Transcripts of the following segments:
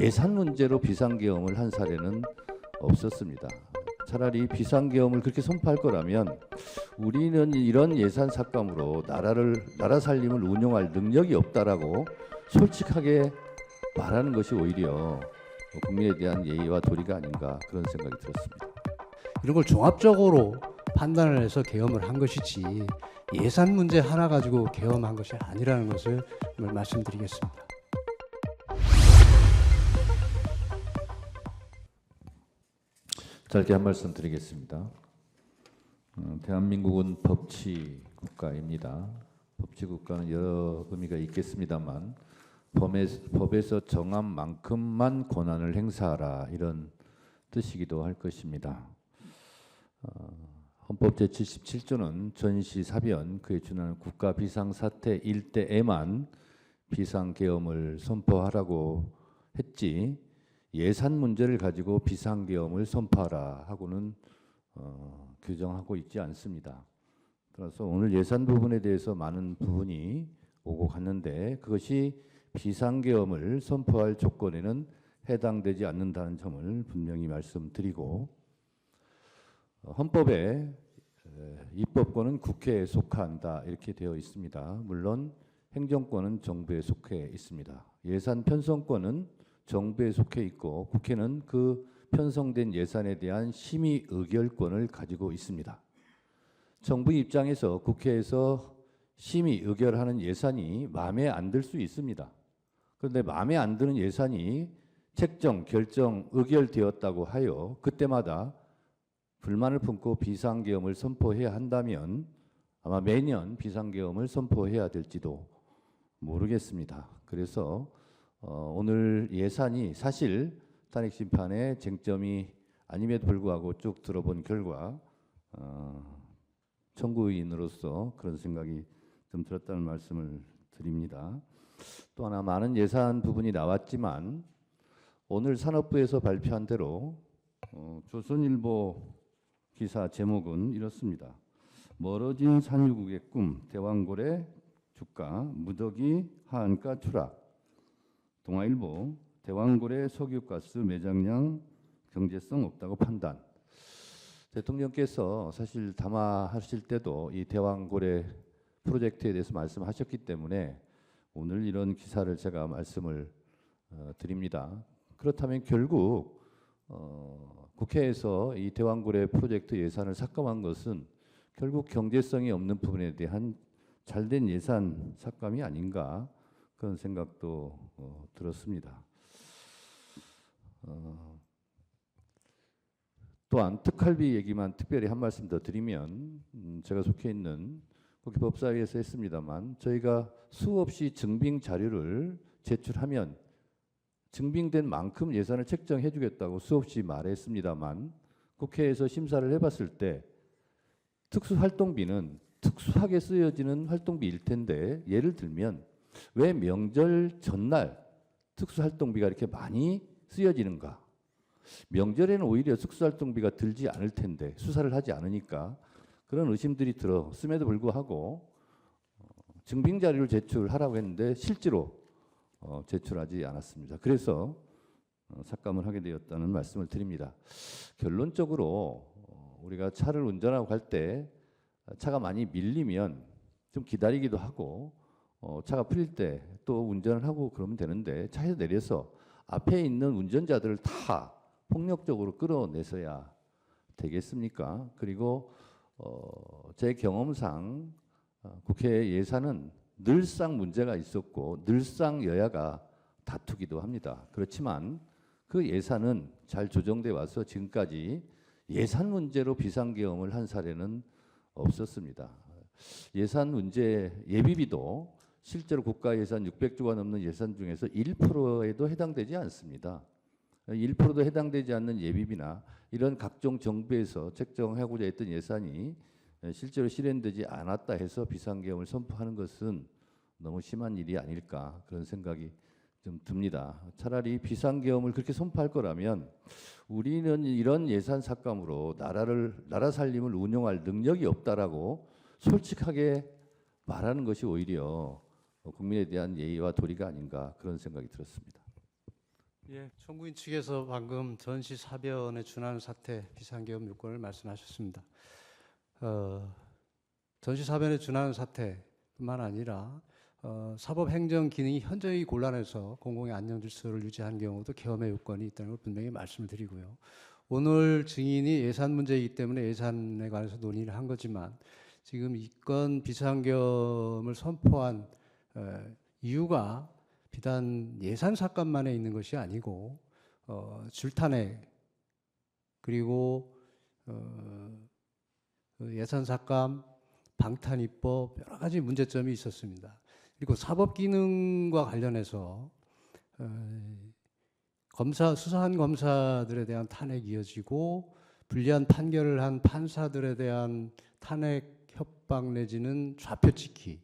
예산 문제로 비상계엄을 한 사례는 없었습니다. 차라리 비상계엄을 그렇게 선포할 거라면 우리는 이런 예산 삭감으로 나라 살림을 운영할 능력이 없다라고 솔직하게 말하는 것이 오히려 국민에 대한 예의와 도리가 아닌가 그런 생각이 들었습니다. 이런 걸 종합적으로 판단을 해서 계엄을 한 것이지 예산 문제 하나 가지고 계엄한 것이 아니라는 것을 말씀드리겠습니다. 짧게 한 말씀 드리겠습니다. 대한민국은 법치 국가입니다. 법치 국가는 여러 의미가 있겠습니다만 법에서 정한 만큼만 권한을 행사하라 이런 뜻이기도 할 것입니다. 헌법 제77조는 전시, 사변, 그에 준하는 국가 비상사태일 때에만 비상계엄을 선포하라고 했지 예산 문제를 가지고 비상계엄을 선포하라 하고는 규정하고 있지 않습니다. 그래서 오늘 예산 부분에 대해서 많은 부분이 오고 갔는데 그것이 비상계엄을 선포할 조건에는 해당되지 않는다는 점을 분명히 말씀드리고 헌법에 입법권은 국회에 속한다 이렇게 되어 있습니다. 물론 행정권은 정부에 속해 있습니다. 예산 편성권은 정부에 속해 있고 국회는 그 편성된 예산에 대한 심의 의결권을 가지고 있습니다. 정부 입장에서 국회에서 심의 의결하는 예산이 마음에 안 들 수 있습니다. 그런데 마음에 안 드는 예산이 책정, 결정, 의결되었다고 하여 그때마다 불만을 품고 비상계엄을 선포해야 한다면 아마 매년 비상계엄을 선포해야 될지도 모르겠습니다. 그래서 오늘 예산이 사실 탄핵심판의 쟁점이 아님에도 불구하고 쭉 들어본 결과 청구인으로서 그런 생각이 좀 들었다는 말씀을 드립니다. 또 하나 많은 예산 부분이 나왔지만 오늘 산업부에서 발표한 대로 조선일보 기사 제목은 이렇습니다. 멀어진 산유국의 꿈, 대왕고래 주가 무더기 하한가 추락. 동아일보 대왕고래 석유가스 매장량 경제성 없다고 판단. 대통령께서 사실 담화하실 때도 이 대왕고래 프로젝트에 대해서 말씀하셨기 때문에 오늘 이런 기사를 제가 말씀을 드립니다. 그렇다면 결국 국회에서 이 대왕고래 프로젝트 예산을 삭감한 것은 결국 경제성이 없는 부분에 대한 잘된 예산 삭감이 아닌가 그런 생각도 들었습니다. 또한 특활비 얘기만 특별히 한 말씀 더 드리면 제가 속해 있는 국회 법사위에서 했습니다만 저희가 수없이 증빙 자료를 제출하면 증빙된 만큼 예산을 책정해 주겠다고 수없이 말했습니다만 국회에서 심사를 해봤을 때 특수활동비는 특수하게 쓰여지는 활동비일 텐데 예를 들면 왜 명절 전날 특수활동비가 이렇게 많이 쓰여지는가? 명절에는 오히려 특수활동비가 들지 않을 텐데 수사를 하지 않으니까 그런 의심들이 들었음에도 불구하고 증빙 자료를 제출하라고 했는데 실제로 제출하지 않았습니다. 그래서 삭감을 하게 되었다는 말씀을 드립니다. 결론적으로 우리가 차를 운전하고 갈 때 차가 많이 밀리면 좀 기다리기도 하고 차가 풀릴 때 또 운전을 하고 그러면 되는데 차에서 내려서 앞에 있는 운전자들을 다 폭력적으로 끌어내서야 되겠습니까? 그리고 제 경험상 국회 예산은 늘상 문제가 있었고 늘상 여야가 다투기도 합니다. 그렇지만 그 예산은 잘 조정돼 와서 지금까지 예산 문제로 비상계엄을 한 사례는 없었습니다. 예산 문제 예비비도 실제로 국가 예산 600조가 넘는 예산 중에서 1%에도 해당되지 않습니다. 1%도 해당되지 않는 예비비나 이런 각종 정부에서 책정하고자 했던 예산이 실제로 실현되지 않았다 해서 비상계엄을 선포하는 것은 너무 심한 일이 아닐까 그런 생각이 좀 듭니다. 차라리 비상계엄을 그렇게 선포할 거라면 우리는 이런 예산 삭감으로 나라 살림을 운영할 능력이 없다라고 솔직하게 말하는 것이 오히려 국민에 대한 예의와 도리가 아닌가 그런 생각이 들었습니다. 예, 총구인 측에서 방금 전시 사변에 준하는 사태 비상계엄 요건을 말씀하셨습니다. 전시 사변에 준하는 사태뿐만 아니라 사법행정 기능이 현저히 곤란해서 공공의 안녕 질서를 유지한 경우도 계엄의 요건이 있다는 걸 분명히 말씀을 드리고요. 오늘 증인이 예산 문제이기 때문에 예산에 관해서 논의를 한 거지만 지금 이건 비상계엄을 선포한 이유가 비단 예산 삭감만에 있는 것이 아니고 줄탄핵 그리고 예산 삭감, 방탄입법 여러 가지 문제점이 있었습니다. 그리고 사법 기능과 관련해서 수사한 검사들에 대한 탄핵이 이어지고 불리한 판결을 한 판사들에 대한 탄핵 협박 내지는 좌표찍기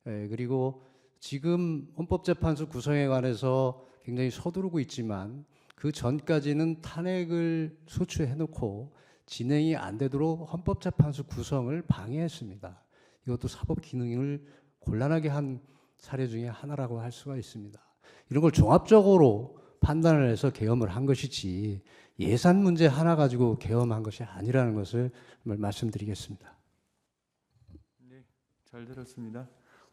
그리고 지금 헌법재판소 구성에 관해서 굉장히 서두르고 있지만 그 전까지는 탄핵을 소추해놓고 진행이 안 되도록 헌법재판소 구성을 방해했습니다. 이것도 사법 기능을 곤란하게 한 사례 중에 하나라고 할 수가 있습니다. 이런 걸 종합적으로 판단을 해서 계엄을 한 것이지 예산 문제 하나 가지고 계엄한 것이 아니라는 것을 말씀드리겠습니다. 네, 잘 들었습니다.